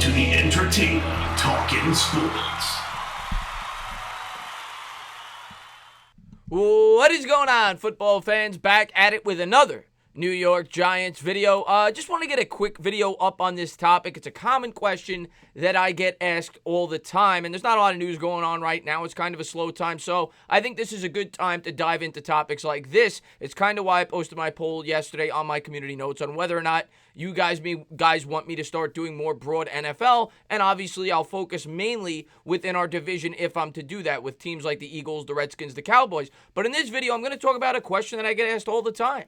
to the entertaining Talkin' Sports. What is going on, football fans? Back at it with another New York Giants video. Just want to get a quick video up on this topic. It's a common question that I get asked all the time, and there's not a lot of news going on right now. It's kind of a slow time, so I think this is a good time to dive into topics like this. It's kind of why I posted my poll yesterday on my community notes on whether or not you guys want me to start doing more broad NFL, and obviously I'll focus mainly within our division if I'm to do that with teams like the Eagles, the Redskins, the Cowboys. But in this video, I'm going to talk about a question that I get asked all the time.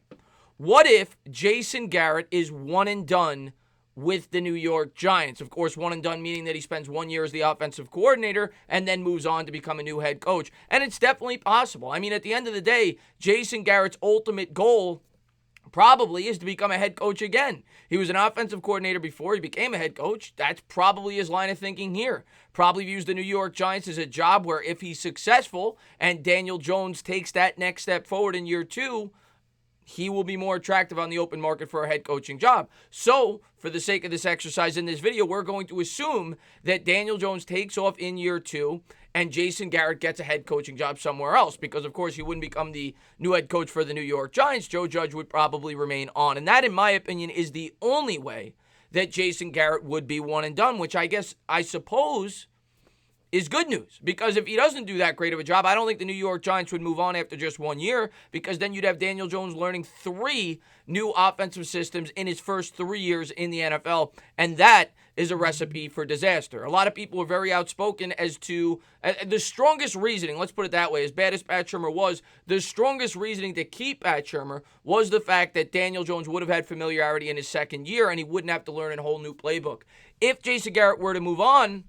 What if Jason Garrett is one and done with the New York Giants? Of course, one and done meaning that he spends 1 year as the offensive coordinator and then moves on to become a new head coach. And it's definitely possible. I mean, at the end of the day, Jason Garrett's ultimate goal probably is to become a head coach again. He was an offensive coordinator before he became a head coach. That's probably his line of thinking here. Probably views the New York Giants as a job where if he's successful and Daniel Jones takes that next step forward in year two, he will be more attractive on the open market for a head coaching job. So, for the sake of this exercise in this video, we're going to assume that Daniel Jones takes off in year two and Jason Garrett gets a head coaching job somewhere else because, of course, he wouldn't become the new head coach for the New York Giants. Joe Judge would probably remain on. And that, in my opinion, is the only way that Jason Garrett would be one and done, which I suppose is good news, because if he doesn't do that great of a job, I don't think the New York Giants would move on after just 1 year, because then you'd have Daniel Jones learning 3 new offensive systems in his first 3 years in the NFL, and that is a recipe for disaster. A lot of people are very outspoken as to the strongest reasoning, let's put it that way, as bad as Pat Shurmur was, the strongest reasoning to keep Pat Shurmur was the fact that Daniel Jones would have had familiarity in his second year, and he wouldn't have to learn a whole new playbook. If Jason Garrett were to move on,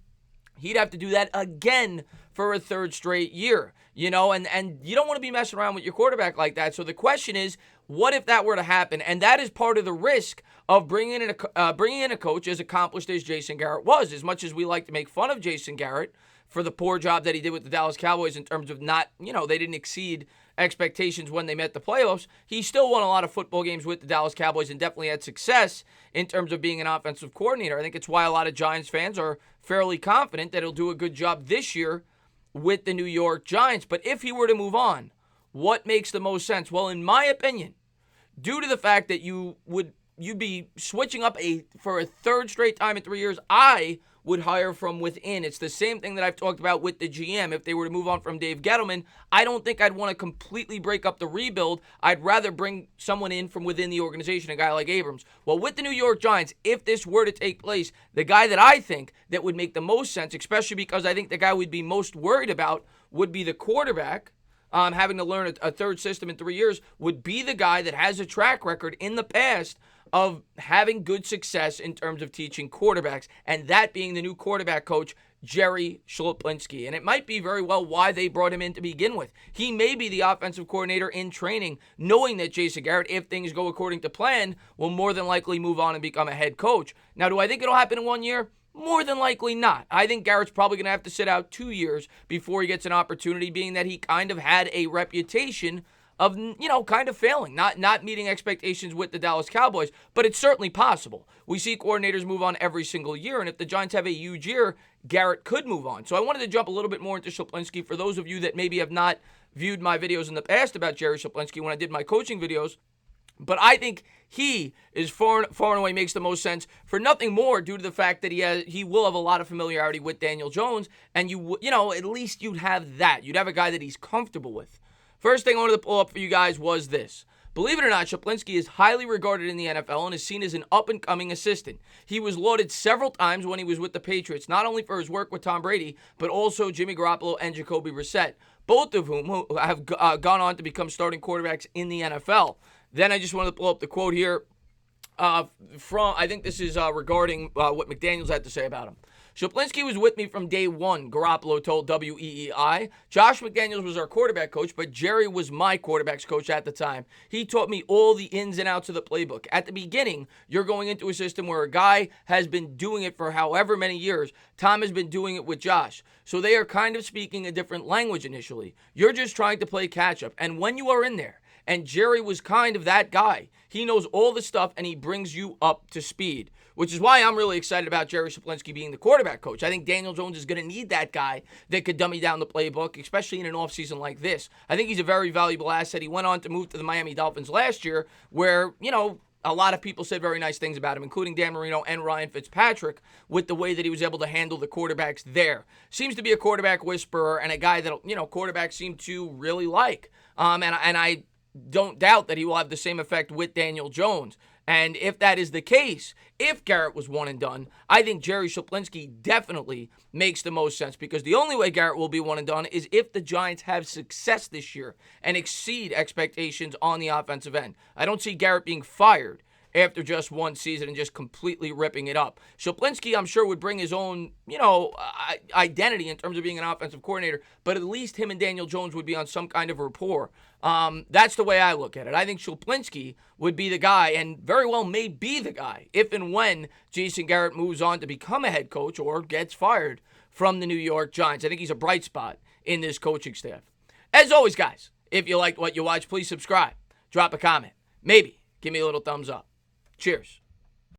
he'd have to do that again for a third straight year, and you don't want to be messing around with your quarterback like that. So the question is, what if that were to happen? And that is part of the risk of bringing in a coach as accomplished as Jason Garrett was. As much as we like to make fun of Jason Garrett for the poor job that he did with the Dallas Cowboys in terms of they didn't exceed expectations when they met the playoffs, he still won a lot of football games with the Dallas Cowboys and definitely had success in terms of being an offensive coordinator. I think it's why a lot of Giants fans are fairly confident that he'll do a good job this year with the New York Giants. But if he were to move on, what makes the most sense? Well, in my opinion, due to the fact that you'd be switching up for a third straight time in 3 years, I would hire from within. It's the same thing that I've talked about with the GM. If they were to move on from Dave Gettleman, I don't think I'd want to completely break up the rebuild. I'd rather bring someone in from within the organization, a guy like Abrams. Well, with the New York Giants, if this were to take place, the guy that I think that would make the most sense, especially because I think the guy we'd be most worried about would be the quarterback, having to learn a third system in 3 years, would be the guy that has a track record in the past of having good success in terms of teaching quarterbacks, and that being the new quarterback coach, Jerry Schloplinsky. And it might be very well why they brought him in to begin with. He may be the offensive coordinator in training, knowing that Jason Garrett, if things go according to plan, will more than likely move on and become a head coach. Now, do I think it'll happen in 1 year? More than likely not. I think Garrett's probably going to have to sit out 2 years before he gets an opportunity, being that he kind of had a reputation of, kind of failing, not meeting expectations with the Dallas Cowboys, but it's certainly possible. We see coordinators move on every single year, and if the Giants have a huge year, Garrett could move on. So I wanted to jump a little bit more into Schloplinsky for those of you that maybe have not viewed my videos in the past about Jerry Schloplinsky when I did my coaching videos. But I think he is far and away makes the most sense for nothing more due to the fact that he will have a lot of familiarity with Daniel Jones, and at least you'd have that. You'd have a guy that he's comfortable with. First thing I wanted to pull up for you guys was this. Believe it or not, Schloplinsky is highly regarded in the NFL and is seen as an up-and-coming assistant. He was lauded several times when he was with the Patriots, not only for his work with Tom Brady, but also Jimmy Garoppolo and Jacoby Brissett, both of whom have gone on to become starting quarterbacks in the NFL. Then I just wanted to pull up the quote here from, I think this is regarding what McDaniels had to say about him. Schloplinsky was with me from day one, Garoppolo told WEEI. Josh McDaniels was our quarterback coach, but Jerry was my quarterback's coach at the time. He taught me all the ins and outs of the playbook. At the beginning, you're going into a system where a guy has been doing it for however many years. Tom has been doing it with Josh. So they are kind of speaking a different language initially. You're just trying to play catch up. And when you are in there, and Jerry was kind of that guy. He knows all the stuff, and he brings you up to speed. which is why I'm really excited about Jerry Saplinski being the quarterback coach. I think Daniel Jones is going to need that guy that could dummy down the playbook, especially in an offseason like this. I think he's a very valuable asset. He went on to move to the Miami Dolphins last year where, a lot of people said very nice things about him, including Dan Marino and Ryan Fitzpatrick, with the way that he was able to handle the quarterbacks there. Seems to be a quarterback whisperer and a guy that, quarterbacks seem to really like. And I don't doubt that he will have the same effect with Daniel Jones. And if that is the case, if Garrett was one and done, I think Jerry Saplinski definitely makes the most sense, because the only way Garrett will be one and done is if the Giants have success this year and exceed expectations on the offensive end. I don't see Garrett being fired after just one season and just completely ripping it up. Saplinski, I'm sure, would bring his own, identity in terms of being an offensive coordinator, but at least him and Daniel Jones would be on some kind of rapport. That's the way I look at it. I think Saplinski would be the guy, and very well may be the guy, if and when Jason Garrett moves on to become a head coach or gets fired from the New York Giants. I think he's a bright spot in this coaching staff. As always, guys, if you liked what you watched, please subscribe, drop a comment, maybe give me a little thumbs up. Cheers.